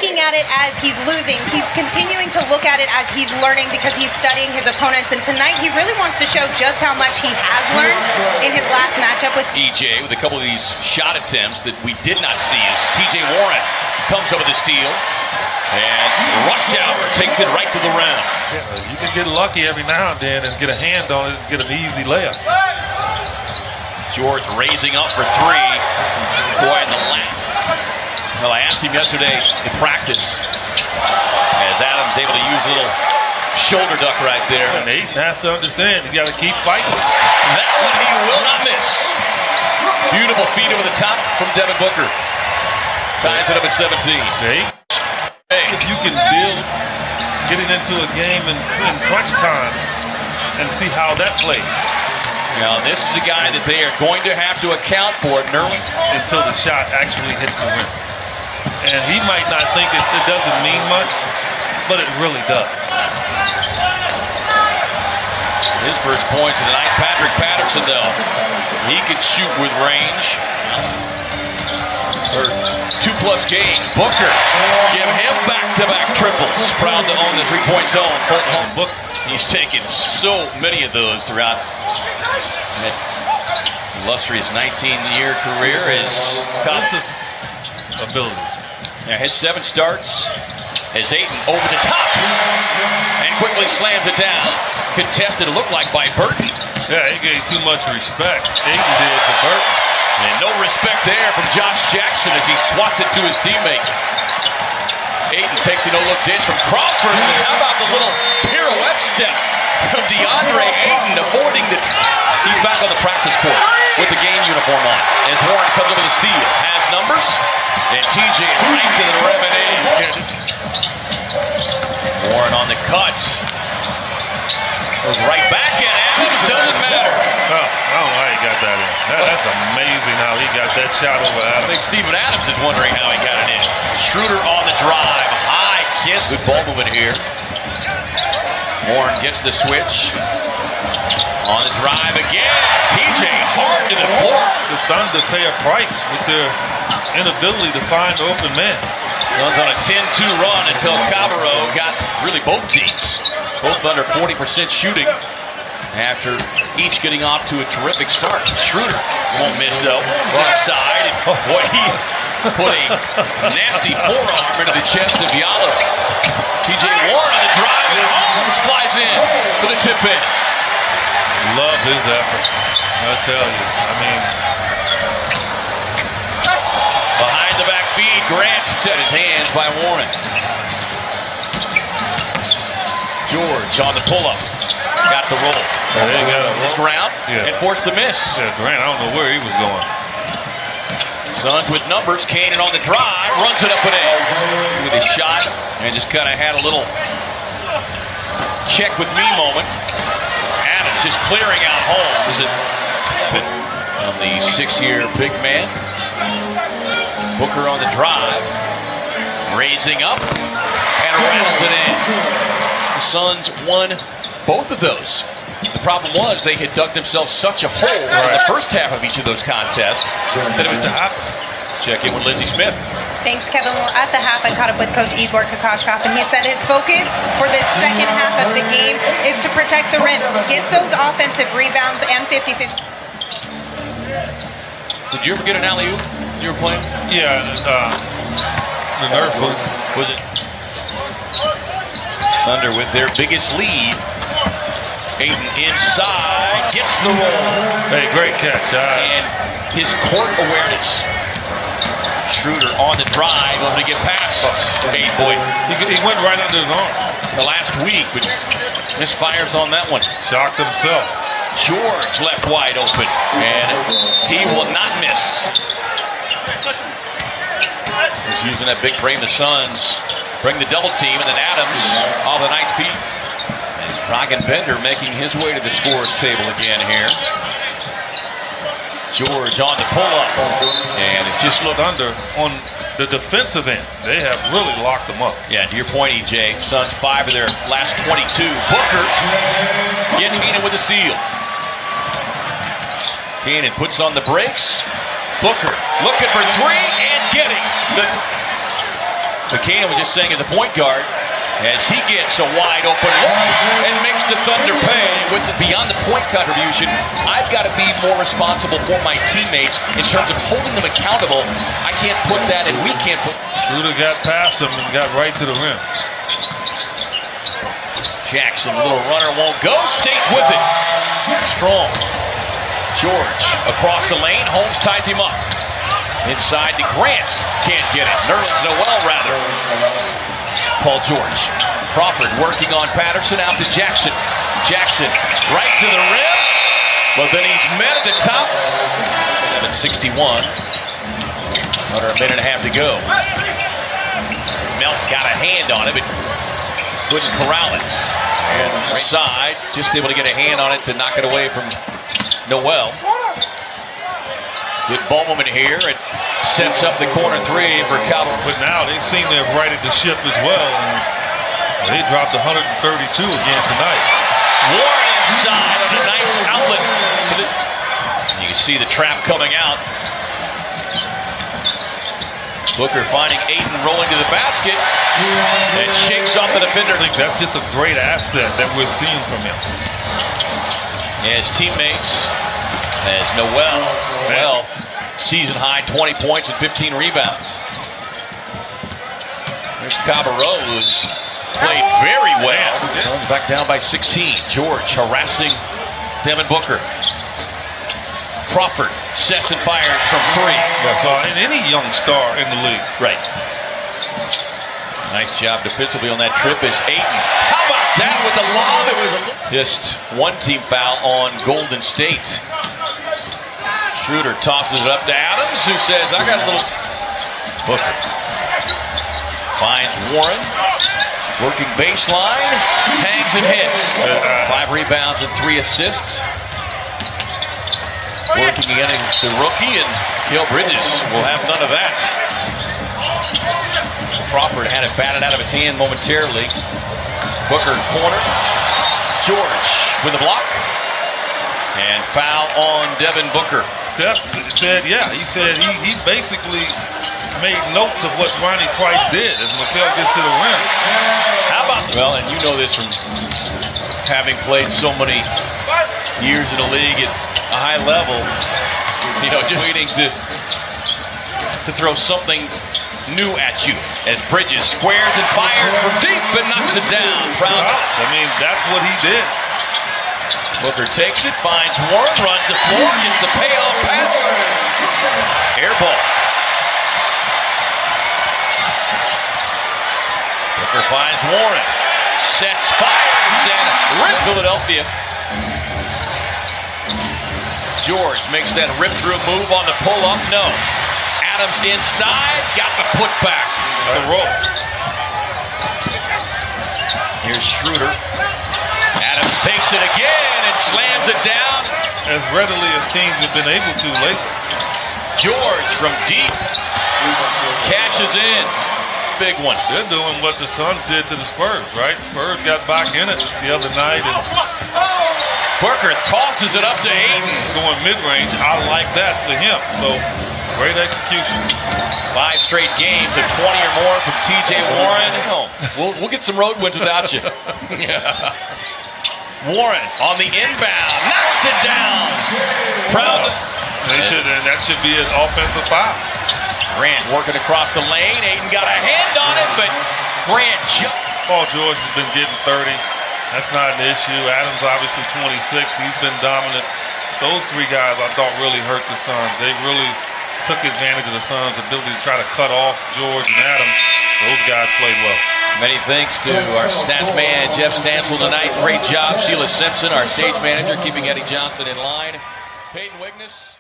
looking at it as he's losing. He's continuing to look at it as he's learning because he's studying his opponents. And tonight, he really wants to show just how much he has learned in his last matchup with EJ with a couple of these shot attempts that we did not see as TJ Warren comes up with a steal. And rush hour takes it right to the rim. Yeah, you can get lucky every now and then and get a hand on it and get an easy layup. George raising up for three. Boy, in the lap. Well, I asked him yesterday in practice as Adams able to use a little shoulder duck right there. And Ayton has to understand, you got to keep fighting. That one he will not miss. Beautiful feed over the top from Devin Booker. Ties it up at 17. If you can build getting into a game in crunch time and see how that plays. Now, this is a guy that they are going to have to account for early until the shot actually hits the rim. And he might not think it doesn't mean much, but it really does. His first points of the night, Patrick Patterson, though. He can shoot with range. Or 2+ game. Booker, give him back-to-back triples. Proud to own the three-point zone. Booker, he's taken so many of those throughout that illustrious 19-year career. His ability. Yeah, his 7 starts as Ayton over the top and quickly slams it down. Contested, it looked like, by Burton. Yeah, he gave too much respect. Ayton did to Burton. And no respect there from Josh Jackson as he swats it to his teammate. Ayton takes a no-look dish from Crawford. And how about the little pirouette step from DeAndre Ayton avoiding the... He's back on the practice court with the game uniform on. As Warren comes up with a steal. Has numbers. And TJ right to the rim and in. Warren on the cut. Goes right back in. Adams doesn't matter. Oh, I don't know how he got that in. That's amazing how he got that shot over Adams. I think Steven Adams is wondering how he got it in. Schroeder on the drive. High kiss. Good ball movement here. Warren gets the switch. On the drive again. TJ hard to the floor. The Thunder pay a price with their inability to find open men. Suns on a 10-2 run until Cabarro got really both teams. Both under 40% shooting after each getting off to a terrific start. Schroeder won't miss though. Inside. And boy, he put a nasty forearm into the chest of Diallo. TJ Warren on the drive and almost flies in for the tip in. Love his effort. I tell you. I mean, behind the back feed, Grant to his hands by Warren. George on the pull-up. Got the roll. They got a his ground and forced the miss. Yeah, Grant, I don't know where he was going. Suns with numbers. Kanan on the drive. Runs it up and in with his shot. And just kind of had a little check with me moment. Adams just clearing out Holmes. On the 6-year big man. Booker on the drive. Raising up. And rattles it in. The Suns won both of those. The problem was they had dug themselves such a hole in the first half of each of those contests that it was to happen. Check in with Lindsey Smith. Thanks, Kevin. Well, at the half, I caught up with Coach Igor Kokoshkov, and he said his focus for this second half of the game is to protect the rims, get those offensive rebounds and 50-50. Did you ever get an alley-oop you were playing? Yeah, the Nerf was it? Thunder with their biggest lead. Ayton inside, gets the roll. Hey, great catch. And his court awareness. Schroeder on the drive, able to get past Ayton. Boy, he went right under his arm. The last week, but misfires on that one. Shocked himself. George left wide open, and he will not miss. He's using that big frame. The Suns bring the double team, and then Adams off the nice feet. And Dragan Bender making his way to the scorer's table again here. George on the pull-up, and it's just looked under on the defensive end. They have really locked them up. Yeah, to your point, EJ, Suns 5 of their last 22. Booker gets Keenan with a steal. Keenan puts on the brakes. Booker looking for three and getting the McKenna was just saying as a point guard, as he gets a wide open look and makes the Thunder pay with beyond the point contribution. I've got to be more responsible for my teammates in terms of holding them accountable. I can't put that, and we can't put. Schroeder got past him and got right to the rim. Jackson, little runner, won't go, stays with it. Strong. George across the lane, Holmes ties him up. Inside to Grant, can't get it. Nerlens Noel rather. Paul George. Crawford working on Patterson, out to Jackson. Jackson right to the rim, but then he's met at the top. 7:61. Under a minute and a half to go. Melt got a hand on it, but couldn't corral it. And side, just able to get a hand on it to knock it away from Noel. Good ball moment here. It sets up the corner three for Calvin. But now they seem to have righted the ship as well. And they dropped 132 again tonight. Warren inside on a nice outlet. You can see the trap coming out. Booker finding Ayton rolling to the basket and shakes off the defender. I think that's just a great asset that we're seeing from him. His teammates, as Noel, season high 20 points and 15 rebounds. There's Cabarrot, who's played very well. Comes back down by 16. George harassing Devin Booker. Crawford sets and fires from three. That's all. And any young star in the league. Right. Nice job defensively on that trip is Ayton. How about that with the lob? It was just one team foul on Golden State. Schroeder tosses it up to Adams, who says, I got a little. Booker finds Warren. Working baseline. Hangs and hits. 5 rebounds and 3 assists. Working against the rookie, and Cale Bridges will have none of that. Crawford had it batted out of his hand momentarily. Booker corner. George with the block. And foul on Devin Booker. Steph said, yeah, he said he basically made notes of what Ronnie Price did as Mikal gets to the rim. How about, well, and you know this from having played so many years in the league at a high level, you know, just waiting to throw something new at you as Bridges squares and fires from deep and knocks it down. Proud. I mean, that's what he did. Booker takes it, finds Warren, runs the floor, gets the payoff pass. Air ball. Booker finds Warren, sets, fires, and rip Philadelphia. George makes that rip-through move on the pull-up. No. Adams inside, got the putback. The roll. Here's Schroeder. Adams takes it again and slams it down. As readily as teams have been able to lately. George from deep cashes in. Big one. They're doing what the Suns did to the Spurs, right? Spurs got back in it the other night. And Booker tosses it up to Ayton. Going mid-range, I like that for him. So, great execution. 5 straight games of 20 or more from T.J. Warren. We'll get some road wins without you. Warren on the inbound, knocks it down. Proud. And that should be his offensive foul. Grant working across the lane. Ayton got a hand on it, but Grant jumped. Paul George has been getting 30. That's not an issue. Adams obviously 26. He's been dominant. Those 3 guys I thought really hurt the Suns. They really took advantage of the Suns' ability to try to cut off George and Adams. Those guys played well. Many thanks to our stats man, Jeff Stansel, tonight. Great job. Sheila Simpson, our stage manager, keeping Eddie Johnson in line. Peyton Wigness.